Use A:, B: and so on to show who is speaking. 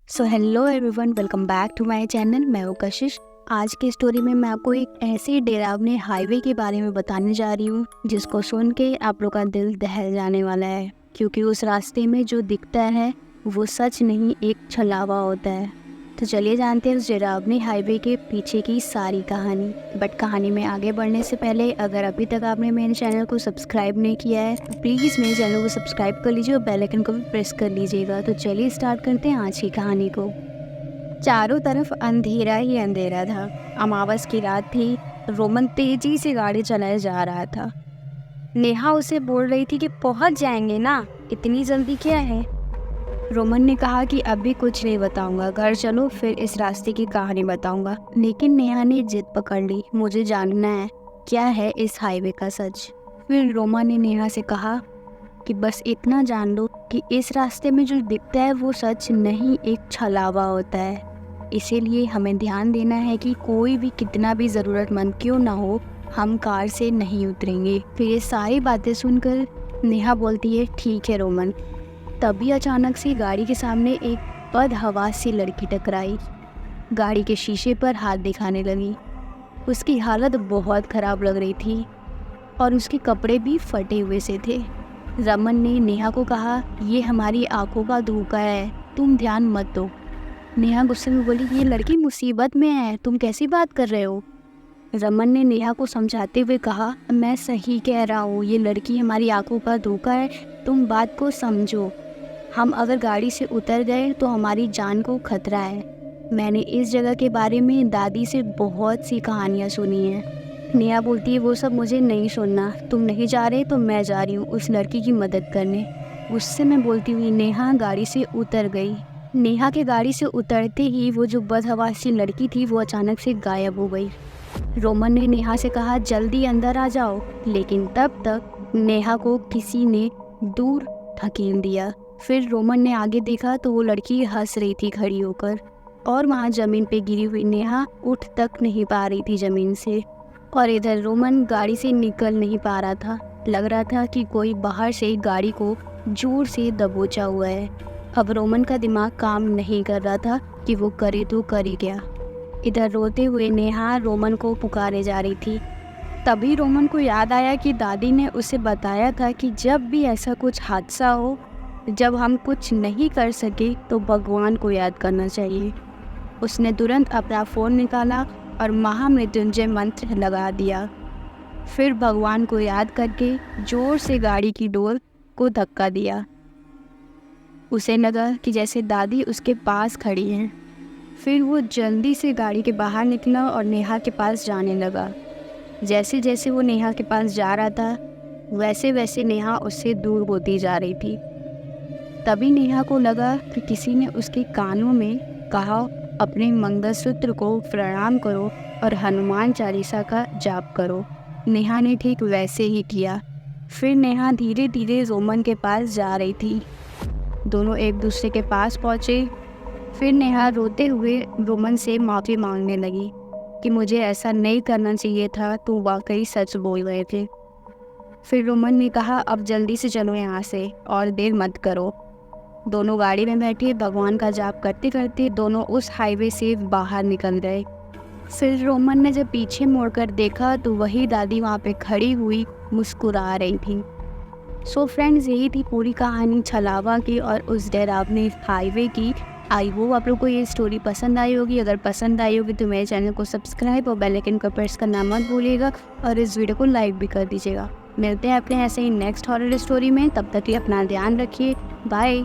A: So hello everyone, welcome back to my channel. मैं हूँ कशिश। आज की स्टोरी में मैं आपको एक ऐसे डरावने हाईवे के बारे में बताने जा रही हूँ जिसको सुन के आप लोग का दिल दहल जाने वाला है, क्योंकि उस रास्ते में जो दिखता है वो सच नहीं एक छलावा होता है। तो चलिए जानते हैं उस डरावने हाईवे के पीछे की सारी कहानी। बट कहानी में आगे बढ़ने से पहले अगर अभी तक आपने मेरे चैनल को सब्सक्राइब नहीं किया है तो प्लीज़ मेरे चैनल को सब्सक्राइब कर लीजिए और बेल आइकन को भी प्रेस कर लीजिएगा। तो चलिए स्टार्ट करते हैं आज की कहानी को। चारों तरफ अंधेरा ही अंधेरा था। अमावस की रात थी। रोमन तेजी से गाड़ी चलाए जा रहा था। नेहा उसे बोल रही थी कि पहुंच जाएंगे ना, इतनी जल्दी क्या है। रोमन ने कहा कि अभी कुछ नहीं बताऊंगा, घर चलो फिर इस रास्ते की कहानी बताऊंगा। लेकिन नेहा ने जिद पकड़ ली, मुझे जानना है क्या है इस हाईवे का सच। फिर रोमन ने नेहा से कहा कि बस इतना जान लो कि इस रास्ते में जो दिखता है वो सच नहीं एक छलावा होता है। इसीलिए हमें ध्यान देना है कि कोई भी कितना भी ज़रूरतमंद क्यों ना हो, हम कार से नहीं उतरेंगे। फिर ये सारी बातें सुनकर नेहा बोलती है ठीक है रोमन। तभी अचानक से गाड़ी के सामने एक बदहवास सी लड़की टकराई। गाड़ी के शीशे पर हाथ दिखाने लगी। उसकी हालत बहुत ख़राब लग रही थी और उसके कपड़े भी फटे हुए से थे। रमन ने नेहा को कहा, ये हमारी आंखों का धोखा है, तुम ध्यान मत दो। नेहा गुस्से में बोली, ये लड़की मुसीबत में है, तुम कैसी बात कर रहे हो। रमन ने नेहा को समझाते हुए कहा, मैं सही कह रहा हूँ, ये लड़की हमारी आंखों का धोखा है, तुम बात को समझो। हम अगर गाड़ी से उतर गए तो हमारी जान को खतरा है। मैंने इस जगह के बारे में दादी से बहुत सी कहानियाँ सुनी हैं। नेहा बोलती है, वो सब मुझे नहीं सुनना, तुम नहीं जा रहे तो मैं जा रही हूँ उस लड़की की मदद करने। गुस्से में बोलती हुई नेहा गाड़ी से उतर गई। नेहा के गाड़ी से उतरते ही वो जो बदहवासी लड़की थी वो अचानक से गायब हो गई। रोमन ने नेहा से कहा, जल्दी अंदर आ जाओ, लेकिन तब तक नेहा को किसी ने दूर धकेल दिया। फिर रोमन ने आगे देखा तो वो लड़की हंस रही थी खड़ी होकर, और वहाँ ज़मीन पे गिरी हुई नेहा उठ तक नहीं पा रही थी ज़मीन से। और इधर रोमन गाड़ी से निकल नहीं पा रहा था। लग रहा था कि कोई बाहर से गाड़ी को जोर से दबोचा हुआ है। अब रोमन का दिमाग काम नहीं कर रहा था कि वो करे तो कर ही क्या। इधर रोते हुए नेहा रोमन को पुकारे जा रही थी। तभी रोमन को याद आया कि दादी ने उसे बताया था कि जब भी ऐसा कुछ हादसा हो, जब हम कुछ नहीं कर सके तो भगवान को याद करना चाहिए। उसने तुरंत अपना फ़ोन निकाला और महामृत्युंजय मंत्र लगा दिया। फिर भगवान को याद करके जोर से गाड़ी की डोर को धक्का दिया। उसे लगा कि जैसे दादी उसके पास खड़ी हैं। फिर वो जल्दी से गाड़ी के बाहर निकला और नेहा के पास जाने लगा। जैसे जैसे वो नेहा के पास जा रहा था वैसे वैसे नेहा उससे दूर होती जा रही थी। तभी नेहा को लगा कि किसी ने उसके कानों में कहा, अपने मंगलसूत्र को प्रणाम करो और हनुमान चालीसा का जाप करो। नेहा ने ठीक वैसे ही किया। फिर नेहा धीरे धीरे रोमन के पास जा रही थी। दोनों एक दूसरे के पास पहुँचे। फिर नेहा रोते हुए रोमन से माफ़ी मांगने लगी कि मुझे ऐसा नहीं करना चाहिए था, तुम वाकई सच बोल रहे थे। फिर रोमन ने कहा, अब जल्दी से चलो यहाँ से और देर मत करो। दोनों गाड़ी में बैठे भगवान का जाप करते करते दोनों उस हाईवे से बाहर निकल गए। फिर रोमन ने जब पीछे मुड़कर देखा तो वही दादी वहाँ पे खड़ी हुई मुस्कुरा रही थी। सो फ्रेंड्स, यही थी पूरी कहानी छलावा की और उस डरावने हाईवे की। आई होप आप लोग को ये स्टोरी पसंद आई होगी। अगर पसंद आई होगी तो मेरे चैनल को सब्सक्राइब और बेल आइकन को प्रेस करना मत भूलिएगा और इस वीडियो को लाइक भी कर दीजिएगा। मिलते हैं अपने ऐसे ही नेक्स्ट हॉरर स्टोरी में, तब तक के लिए अपना ध्यान रखिए। बाय।